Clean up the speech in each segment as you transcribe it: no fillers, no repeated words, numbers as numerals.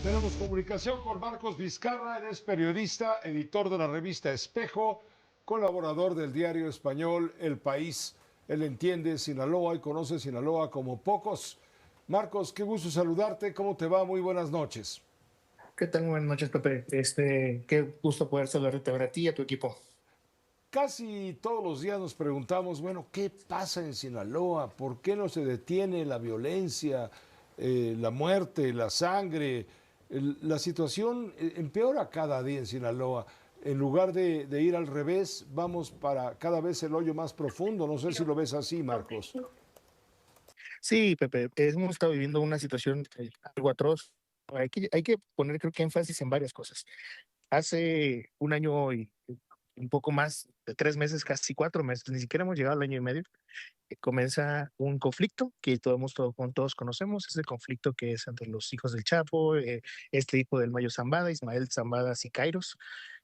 Tenemos comunicación con Marcos Vizcarra, él es periodista, editor de la revista Espejo, colaborador del diario español El País. Él entiende Sinaloa y conoce Sinaloa como pocos. Marcos, qué gusto saludarte, ¿cómo te va? Muy buenas noches. ¿Qué tal? Buenas noches, Pepe. Qué gusto poder saludarte a ti y a tu equipo. Casi todos los días nos preguntamos, bueno, ¿qué pasa en Sinaloa? ¿Por qué no se detiene la violencia, la muerte, la sangre? La situación empeora cada día en Sinaloa. En lugar de ir al revés, vamos para cada vez el hoyo más profundo. No sé si lo ves así, Marcos. Sí, Pepe, hemos estado viviendo una situación algo atroz. Hay que poner, creo que, énfasis en varias cosas. Hace un año y un poco más de 3 meses, casi 4 meses, ni siquiera hemos llegado al año y medio, comienza un conflicto que todos conocemos. Es el conflicto que es entre los hijos del Chapo, este hijo del Mayo Zambada, Ismael Zambada Sicairos,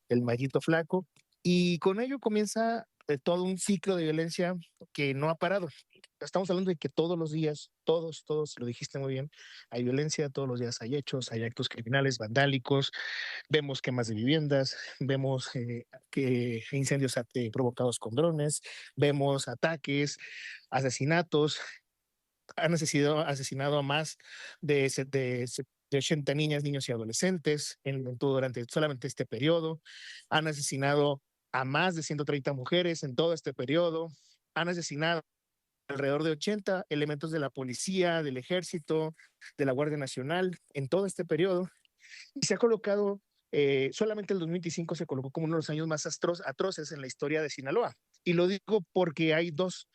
el Mayito Flaco, y con ello comienza todo un ciclo de violencia que no ha parado. Estamos hablando de que todos los días, todos, lo dijiste muy bien, hay violencia, todos los días hay hechos, hay actos criminales, vandálicos, vemos quemas de viviendas, vemos que incendios provocados con drones, vemos ataques, asesinatos. Han asesinado a más de 80 niñas, niños y adolescentes en todo durante solamente este periodo. Han asesinado a más de 130 mujeres en todo este periodo. Han asesinado alrededor de 80 elementos de la policía, del ejército, de la Guardia Nacional en todo este periodo. Y se ha colocado, solamente el 2025 se colocó como uno de los años más atroces en la historia de Sinaloa. Y lo digo porque hay dos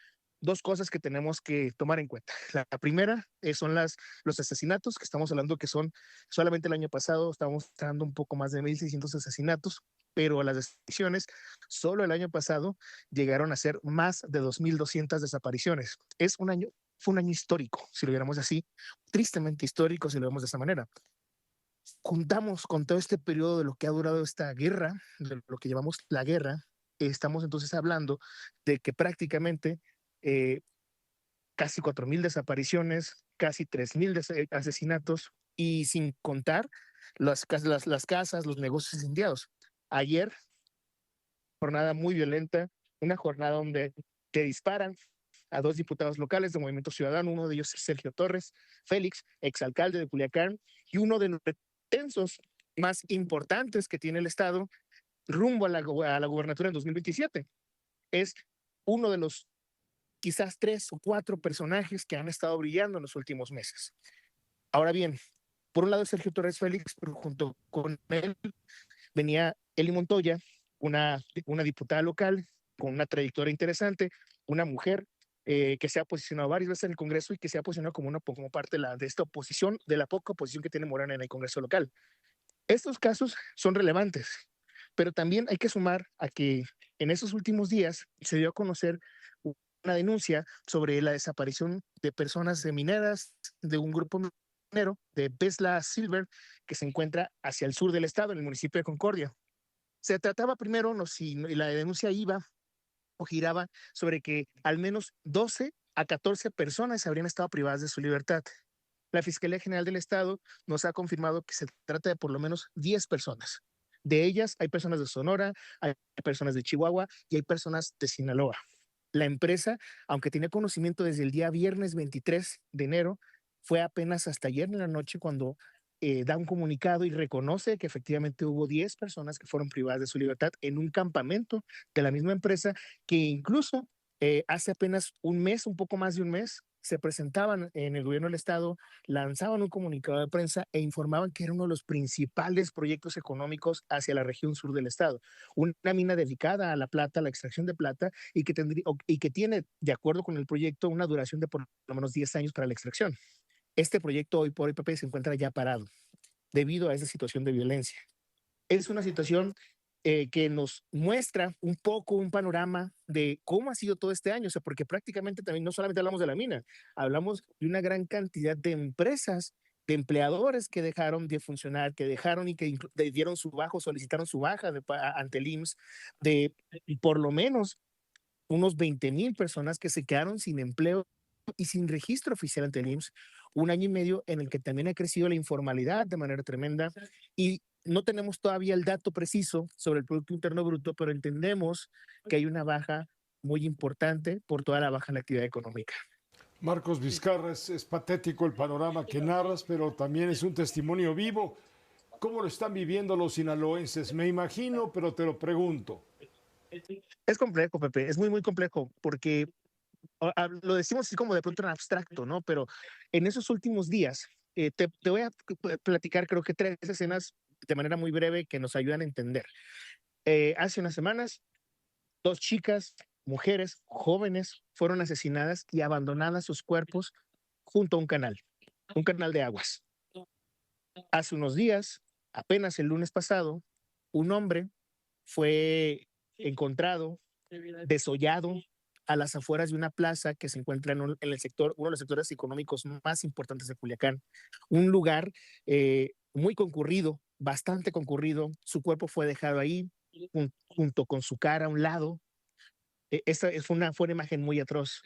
cosas que tenemos que tomar en cuenta. La primera son los asesinatos, que estamos hablando que son solamente el año pasado, estamos dando un poco más de 1,600 asesinatos, pero las desapariciones, solo el año pasado, llegaron a ser más de 2,200 desapariciones. Fue un año histórico, si lo viéramos así, tristemente histórico, si lo vemos de esa manera. Juntamos con todo este periodo de lo que ha durado esta guerra, de lo que llamamos la guerra, estamos entonces hablando de que prácticamente eh, casi 4,000 desapariciones, casi 3,000 asesinatos y sin contar las casas, los negocios incendiados. Ayer, jornada muy violenta, una jornada donde te disparan a dos diputados locales de Movimiento Ciudadano, uno de ellos es Sergio Torres Félix, exalcalde de Culiacán, y uno de los pretensos más importantes que tiene el Estado rumbo a la gubernatura en 2027. Es uno de los quizás 3 o 4 personajes que han estado brillando en los últimos meses. Ahora bien, por un lado Sergio Torres Félix, pero junto con él venía Eli Montoya, una diputada local con una trayectoria interesante, una mujer que se ha posicionado varias veces en el Congreso y que se ha posicionado como parte de esta oposición, de la poca oposición que tiene Morena en el Congreso local. Estos casos son relevantes, pero también hay que sumar a que en esos últimos días se dio a conocer una denuncia sobre la desaparición de personas de mineras de un grupo minero de Besla Silver que se encuentra hacia el sur del estado, en el municipio de Concordia. Se trataba primero, no, si la denuncia iba o giraba sobre que al menos 12 a 14 personas habrían estado privadas de su libertad. La Fiscalía General del Estado nos ha confirmado que se trata de por lo menos 10 personas. De ellas hay personas de Sonora, hay personas de Chihuahua y hay personas de Sinaloa. La empresa, aunque tenía conocimiento desde el día viernes 23 de enero, fue apenas hasta ayer en la noche cuando da un comunicado y reconoce que efectivamente hubo 10 personas que fueron privadas de su libertad en un campamento de la misma empresa que incluso hace apenas un mes, un poco más de un mes, se presentaban en el gobierno del estado, lanzaban un comunicado de prensa e informaban que era uno de los principales proyectos económicos hacia la región sur del estado. Una mina dedicada a la plata, a la extracción de plata, y que tiene, de acuerdo con el proyecto, una duración de por lo menos 10 años para la extracción. Este proyecto hoy por hoy, Pepe, se encuentra ya parado debido a esa situación de violencia. Es una situación que nos muestra un poco un panorama de cómo ha sido todo este año, o sea, porque prácticamente también no solamente hablamos de la mina, hablamos de una gran cantidad de empresas, de empleadores que dejaron de funcionar, que dejaron y que dieron su bajo, solicitaron su baja ante el IMSS, de por lo menos unos 20,000 personas que se quedaron sin empleo y sin registro oficial ante el IMSS, un año y medio en el que también ha crecido la informalidad de manera tremenda y no tenemos todavía el dato preciso sobre el Producto Interno Bruto, pero entendemos que hay una baja muy importante por toda la baja en la actividad económica. Marcos Vizcarra, es patético el panorama que narras, pero también es un testimonio vivo. ¿Cómo lo están viviendo los sinaloenses? Me imagino, pero te lo pregunto. Es complejo, Pepe, es muy, muy complejo, porque lo decimos así como de pronto en abstracto, ¿no? Pero en esos últimos días, te voy a platicar creo que 3 escenas de manera muy breve que nos ayudan a entender. Hace unas semanas, 2 chicas, mujeres, jóvenes, fueron asesinadas y abandonadas sus cuerpos junto a un canal de aguas. Hace unos días, apenas el lunes pasado, un hombre fue encontrado desollado a las afueras de una plaza que se encuentra en el sector, uno de los sectores económicos más importantes de Culiacán. Un lugar muy concurrido, bastante concurrido. Su cuerpo fue dejado ahí junto con su cara a un lado. Esta fue una imagen muy atroz.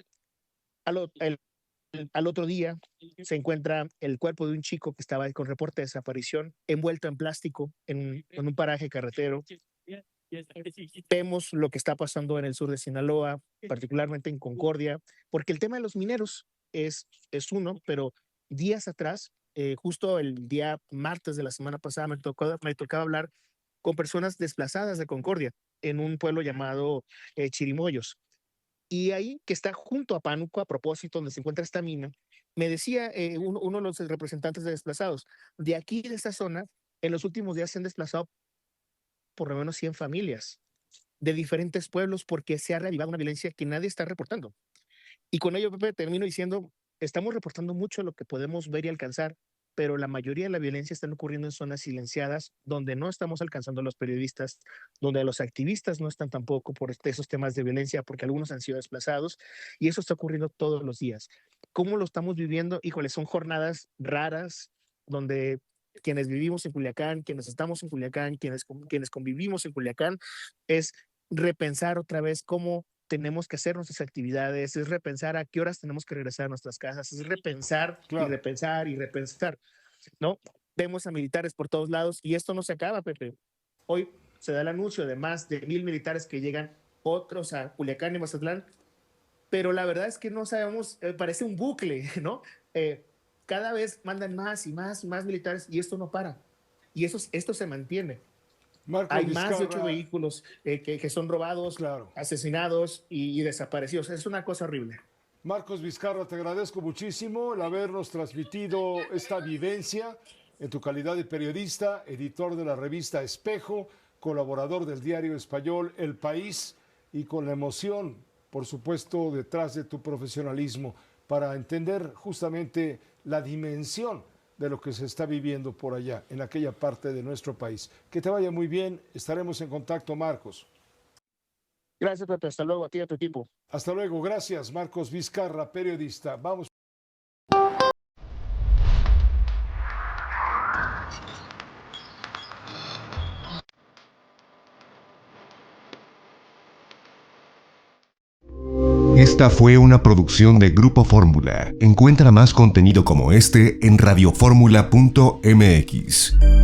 Al otro día se encuentra el cuerpo de un chico que estaba con reporte de desaparición, envuelto en plástico en un paraje carretero. Vemos lo que está pasando en el sur de Sinaloa, particularmente en Concordia, porque el tema de los mineros es uno, pero días atrás, justo el día martes de la semana pasada, me tocaba hablar con personas desplazadas de Concordia en un pueblo llamado Chirimoyos. Y ahí, que está junto a Pánuco, a propósito, donde se encuentra esta mina, me decía uno de los representantes de desplazados, de aquí, de esta zona, en los últimos días se han desplazado por lo menos 100 familias de diferentes pueblos porque se ha reavivado una violencia que nadie está reportando. Y con ello, Pepe, termino diciendo, estamos reportando mucho lo que podemos ver y alcanzar, pero la mayoría de la violencia está ocurriendo en zonas silenciadas, donde no estamos alcanzando a los periodistas, donde los activistas no están tampoco por esos temas de violencia, porque algunos han sido desplazados, y eso está ocurriendo todos los días. ¿Cómo lo estamos viviendo? Híjole, son jornadas raras, donde quienes vivimos en Culiacán, quienes estamos en Culiacán, quienes convivimos en Culiacán, es repensar otra vez cómo tenemos que hacer nuestras actividades, es repensar a qué horas tenemos que regresar a nuestras casas, es repensar y repensar y repensar, ¿no? Vemos a militares por todos lados y esto no se acaba, Pepe. Hoy se da el anuncio de más de 1,000 militares que llegan, otros a Culiacán y Mazatlán, pero la verdad es que no sabemos, parece un bucle, ¿no? Cada vez mandan más y más y más militares y esto no para. Y esto se mantiene. Marcos Hay Vizcarra, más de 8 vehículos que son robados, asesinados y desaparecidos. Es una cosa horrible. Marcos Vizcarra, te agradezco muchísimo el habernos transmitido esta vivencia en tu calidad de periodista, editor de la revista Espejo, colaborador del diario español El País y con la emoción, por supuesto, detrás de tu profesionalismo para entender justamente la dimensión de lo que se está viviendo por allá, en aquella parte de nuestro país. Que te vaya muy bien, estaremos en contacto, Marcos. Gracias, Pepe, hasta luego a ti y a tu equipo. Hasta luego, gracias, Marcos Vizcarra, periodista. Vamos. Esta fue una producción de Grupo Fórmula. Encuentra más contenido como este en radioformula.mx.